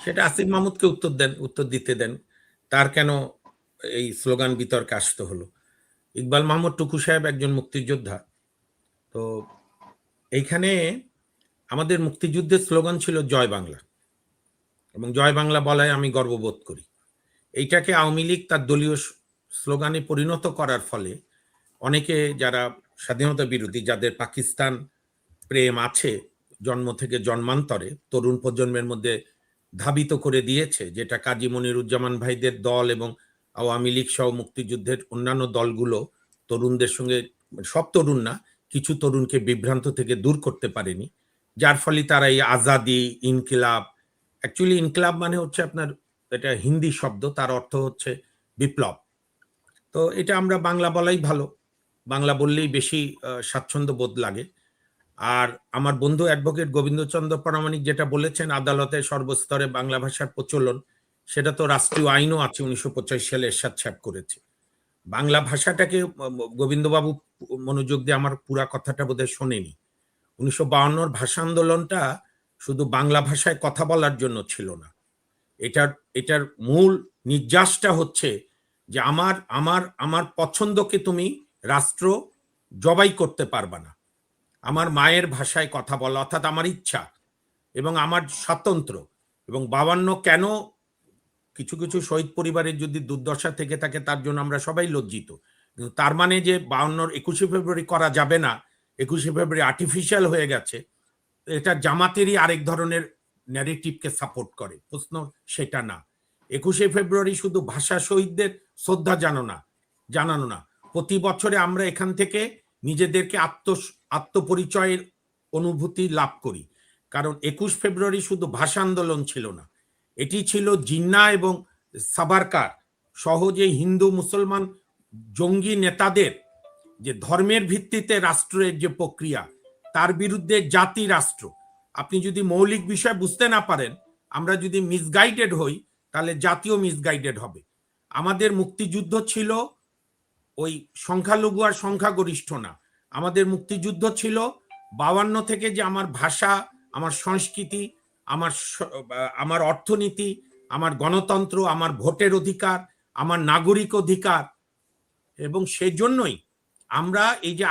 সেটা আসিফ মাহমুদকে উত্তর দিতে দেন। তার কেন এই স্লোগান বিতর্কে আসতে হলো? ইকবাল মাহমুদ টুকু সাহেব একজন মুক্তিযোদ্ধা। তো এইখানে আমাদের মুক্তিযুদ্ধের স্লোগান ছিল জয় বাংলা, এবং জয় বাংলা বলায় আমি গর্ববোধ করি। এইটাকে আওয়ামী লীগ তার দলীয় স্লোগানে পরিণত করার ফলে অনেকে যারা স্বাধীনতা বিরোধী, যাদের পাকিস্তান প্রেম আছে জন্ম থেকে জন্মান্তরে, তরুণ প্রজন্মের মধ্যে ধাবিত করে দিয়েছে, যেটা কাজী মনিরুজ্জামান ভাইদের দল এবং আওয়ামী লীগ সহ মুক্তিযুদ্ধের অন্যান্য দলগুলো তরুণদের সঙ্গে, সব তরুণ না, কিছু তরুণকে বিভ্রান্ত থেকে দূর করতে পারেনি, যার ফলে তারা এই আজাদি, ইনকিলাব, অ্যাকচুয়ালি ইনকিলাব মানে হচ্ছে আপনার, এটা হিন্দি শব্দ, তার অর্থ হচ্ছে বিপ্লব। তো এটা আমরা বাংলা বলাই ভালো, বাংলা বললেই বেশি স্বাচ্ছন্দ্য বোধ লাগে। আর আমার বন্ধু অ্যাডভোকেট গোবিন্দচন্দ্র প্রামাণিক যেটা বলেছেন, আদালতে সর্বস্তরে বাংলা ভাষার প্রচলন, সেটা তো রাষ্ট্রীয় আইনও আছে, 1985 সালে এরশাদ সাহেব করেছে। বাংলা ভাষাটাকে গোবিন্দবাবু মনোযোগ দিয়ে আমার পুরা কথাটা বোধহয় শোনেনি। 1952 ভাষা আন্দোলনটা শুধু বাংলা ভাষায় কথা বলার জন্য ছিল না। এটার মূল নির্যাসটা হচ্ছে যে আমার আমার আমার পছন্দকে তুমি রাষ্ট্র জবাই করতে পারবা না। আমার মায়ের ভাষায় কথা বলা, অর্থাৎ আমার ইচ্ছা এবং আমার স্বাতন্ত্র্য। এবং 52 কেন কিছু কিছু শহীদ পরিবারের যদি দুর্দশা থেকে থাকে তার জন্য আমরা সবাই লজ্জিত, কিন্তু তার মানে যে 52 21শে ফেব্রুয়ারি করা যাবে না, 21শে ফেব্রুয়ারি আর্টিফিশিয়াল হয়ে গেছে, এটা জামাতেরই আরেক ধরনের ন্যারেটিভকে সাপোর্ট করে। প্রশ্ন সেটা না। 21শে ফেব্রুয়ারি শুধু ভাষা শহীদদের শ্রদ্ধা জানানো না, প্রতি বছরে আমরা এখান থেকে নিজেদেরকে আত্মপরিচয়ের অনুভূতি লাভ করি। কারণ 21 ফেব্রুয়ারি শুধু ভাষা আন্দোলন ছিল না, এটি ছিল জিন্নাহ এবং সাভারকার সহজে হিন্দু মুসলমান জঙ্গি নেতাদের যে ধর্মের ভিত্তিতে রাষ্ট্রের যে প্রক্রিয়া, তার বিরুদ্ধে জাতি রাষ্ট্র। আপনি যদি মৌলিক বিষয় বুঝতে না পারেন, আমরা যদি মিসগাইডেড হই, তাহলে জাতীয় মিসগাইডেড হবে। আমাদের মুক্তিযুদ্ধ ছিল ওই সংখ্যালঘু আর সংখ্যাগরিষ্ঠ না, আমাদের মুক্তিযুদ্ধ ছিল 52 থেকে যে আমার ভাষা, আমার সংস্কৃতি, আমার অর্থনীতি, আমার গণতন্ত্র, আমার ভোটের অধিকার, আমার নাগরিক অধিকার। এবং সেজন্যই আমরা এই যে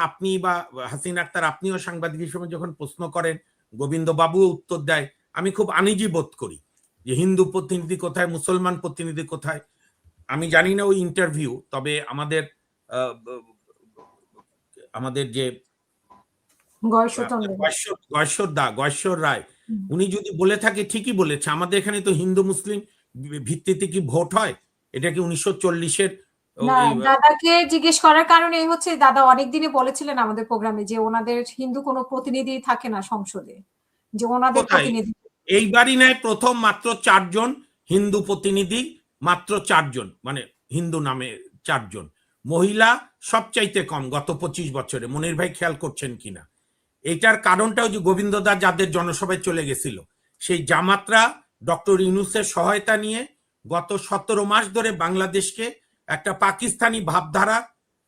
আপনি বা হাসিন আক্তার, আপনিও সাংবাদিক হিসেবে যখন প্রশ্ন করেন, গোবিন্দ বাবুও উত্তর দেয়, আমি খুব আনিজি বোধ করি যে হিন্দু প্রতিনিধি কোথায়, মুসলমান প্রতিনিধি কোথায়। আমি জানি না ওই ইন্টারভিউ, তবে আমাদের যে গয়েশ্বর রায়, উনি যদি বলে থাকে ঠিকই বলেছে, আমাদের এখানে তো হিন্দু মুসলিম ভিত্তিতে কি ভোট হয়? এটা কি 1940-এর? না, দাদাকে জিজ্ঞেস করার কারণে হচ্ছে, দাদা অনেকদিনই বলেছিলেন আমাদের প্রোগ্রামে যে ওনাদের হিন্দু কোনো প্রতিনিধি থাকে না সংসদে, যে ওনাদের প্রতিনিধি এইবারই নেয় প্রথম মাত্র 4 জন হিন্দু প্রতিনিধি, মাত্র 4 জন, মানে হিন্দু নামে 4 জন। মহিলা সবচাইতে কম গত 25 বছরে। মনির ভাই খেয়াল করছেন কিনা? এইটার কারণটাও যে গোবিন্দদা যাদের জনসভায় চলে গেছিল, সেই জামাতরা ডক্টর ইউনূসের সহায়তা নিয়ে গত 17 মাস ধরে বাংলাদেশকে একটা পাকিস্তানি ভাবধারা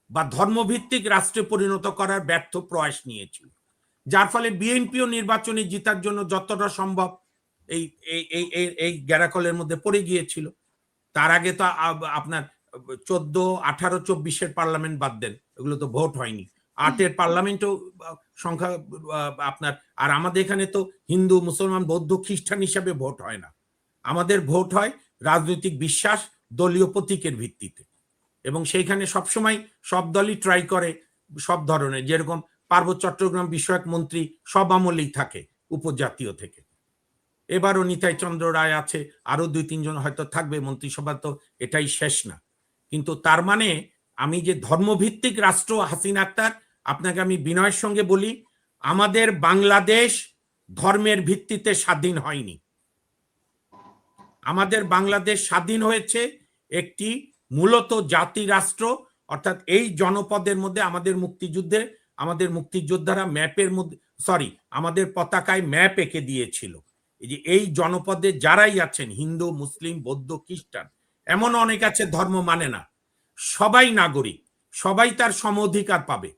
বা ধর্মভিত্তিক রাষ্ট্রে পরিণত করার ব্যর্থ প্রয়াস নিয়েছিল, যার ফলে বিএনপিও নির্বাচনে জিতার জন্য যতটা সম্ভব এই এই গ্যারাকলের মধ্যে পড়ে গিয়েছিল। তার আগে তো আপনার 14, 18, 24-এর পার্লামেন্ট বাদ দেন, এগুলো তো ভোট হয়নি। 8-এর পার্লামেন্টও সংখ্যা আপনার, আর আমাদের এখানে তো হিন্দু মুসলমান বৌদ্ধ খ্রিস্টান হিসাবে ভোট হয় না, আমাদের ভোট হয় রাজনৈতিক বিশ্বাস, দলীয় প্রতীকের ভিত্তিতে। এবং সেইখানে সবসময় সব দলই ট্রাই করে সব ধরনের, যেরকম পার্বত্য চট্টগ্রাম বিষয়ক মন্ত্রী সব আমলেই থাকে উপজাতীয় থেকে। এবারও নিতাই চন্দ্র রায় আছে, আরো 2-3 জন হয়তো থাকবে মন্ত্রিসভা, তো এটাই শেষ না। কিন্তু তার মানে আমি যে ধর্মভিত্তিক রাষ্ট্র, হাসিন আক্তার, আপনাকে আমি বিনয়ের সঙ্গে বলি, আমাদের বাংলাদেশ ধর্মের ভিত্তিতে স্বাধীন হয়নি। আমাদের বাংলাদেশ স্বাধীন হয়েছে একটি মূলত জাতি রাষ্ট্র, অর্থাৎ এই জনপদের মধ্যে আমাদের মুক্তিযোদ্ধারা ম্যাপের মধ্যে, আমাদের পতাকায় ম্যাপ এঁকে দিয়েছিল। এই যে এই জনপদে যারাই আছেন, হিন্দু মুসলিম বৌদ্ধ খ্রিস্টান, এমন অনেক আছে ধর্ম মানে না, সবাই নাগরিক, সবাই তার সম অধিকার পাবে।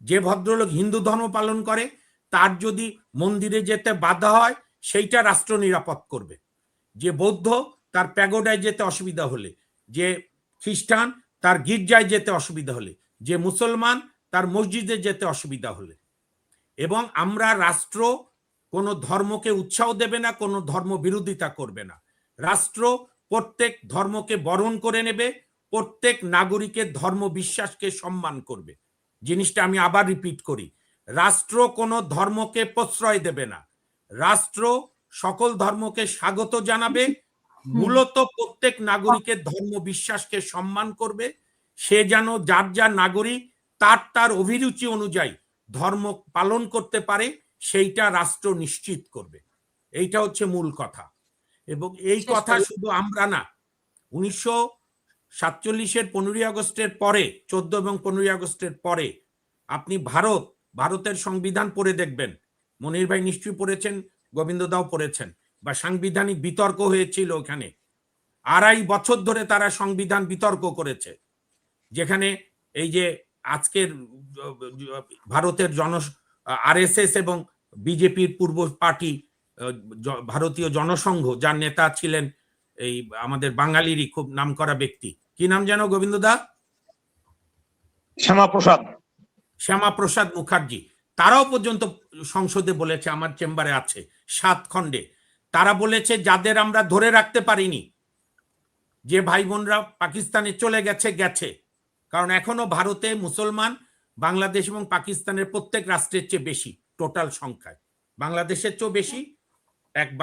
যে ভদ্রলোক হিন্দু ধর্ম পালন করে, তার যদি মন্দিরে যেতে বাধা হয়, সেইটা রাষ্ট্র নিরাপদ করবে। যে বৌদ্ধ তার প্যাগোডায় যেতে অসুবিধা হলে, যে খ্রিস্টান তার গির্জায় যেতে অসুবিধা হলে, যে মুসলমান তার মসজিদে যেতে অসুবিধা হলে। এবং আমরা রাষ্ট্র কোনো ধর্মকে উৎসাহ দেবে না, কোনো ধর্ম বিরোধিতা করবে না। রাষ্ট্র প্রত্যেক ধর্মকে বরণ করে নেবে, প্রত্যেক নাগরিকের ধর্ম বিশ্বাসকে সম্মান করবে। জিনিসটা আমি আবার রিপিট করি, রাষ্ট্র কোনো ধর্মকে প্রশ্রয় দেবে না, রাষ্ট্র সকল ধর্মকে স্বাগত জানাবে, মূলত প্রত্যেক নাগরিকের ধর্ম বিশ্বাসকে সম্মান করবে। সে যেন যার যার নাগরিক তার তার অভিরুচি অনুযায়ী ধর্ম পালন করতে পারে, সেইটা রাষ্ট্র নিশ্চিত করবে। এইটা হচ্ছে মূল কথা। এবং এই কথা শুধু আমরা না, 1947-এর 15ই আগস্টের পরে, 14 এবং 15ই আগস্টের পরে আপনি ভারতের সংবিধান পড়ে দেখবেন, মনির ভাই নিশ্চয়ই পড়েছেন, গোবিন্দ দাও পড়েছেন, বা সাংবিধানিক বিতর্ক হয়েছিল ওখানে। 2.5 বছর ধরে তারা সংবিধান বিতর্ক করেছে, যেখানে এই যে আজকের ভারতের আরএসএস এবং বিজেপির পূর্ব পার্টি ভারতীয় জনসংঘ, যার নেতা ছিলেন এই আমাদের বাঙালিরই খুব নামকরা ব্যক্তি, কি নাম যেন গোবিন্দ দা? শ্যামাপ্রসাদ মুখার্জি। তারাও পর্যন্ত সংসদে বলেছে, আমার চেম্বারে আছে 7 খণ্ডে, তারা বলেছে যাদের আমরা ধরে রাখতে পারিনি, যে ভাই বোনরা পাকিস্তানে চলে গেছে, কারণ এখনো ভারতে মুসলমান বাংলাদেশ এবং পাকিস্তানের প্রত্যেক রাষ্ট্রের চেয়ে বেশি টোটাল সংখ্যায়, বাংলাদেশের চেয়েও বেশি।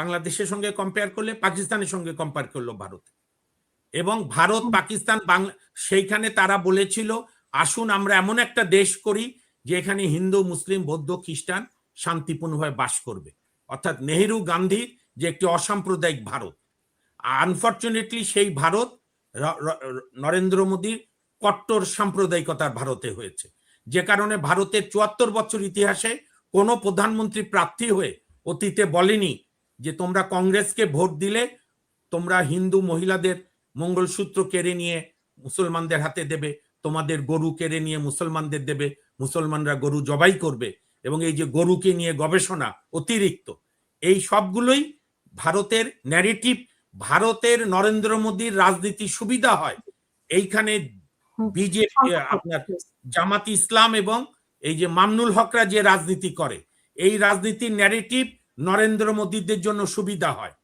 বাংলাদেশের সঙ্গে কম্পেয়ার করলে, পাকিস্তানের সঙ্গে কম্পেয়ার করলো ভারত, এবং ভারত পাকিস্তান সেইখানে তারা বলেছিল আসুন আমরা এমন একটা দেশ করি যে এখানে হিন্দু মুসলিম বৌদ্ধ খ্রিস্টান শান্তিপূর্ণভাবে বাস করবে, অর্থাৎ নেহেরু গান্ধী যে একটি অসাম্প্রদায়িক ভারত। আনফর্চুনেটলি সেই ভারত নরেন্দ্র মোদীর কট্টর সাম্প্রদায়িকতার ভারতে হয়েছে, যে কারণে ভারতের 74 বছর ইতিহাসে কোনো প্রধানমন্ত্রী প্রার্থী হয়ে অতীতে বলেনি যে তোমরা কংগ্রেসকে ভোট দিলে তোমরা হিন্দু মহিলাদের মঙ্গলসূত্র কেড়ে নিয়ে মুসলমানদের হাতে দেবে, তোমাদের গরু কেড়ে নিয়ে মুসলমানদের দেবে, মুসলমানরা গরু জবাই করবে, এবং এই যে গরুকে নিয়ে গবেষণা অতিরিক্ত, এই সবগুলোই ভারতের ন্যারেটিভ। ভারতের নরেন্দ্র মোদীর রাজনীতি সুবিধা হয় এইখানে বিজেপি, আপনার জামাত ইসলাম এবং এই যে মামনুল হকরা যে রাজনীতি করে, এই রাজনীতির ন্যারেটিভ নরেন্দ্র মোদীদের জন্য সুবিধা হয়।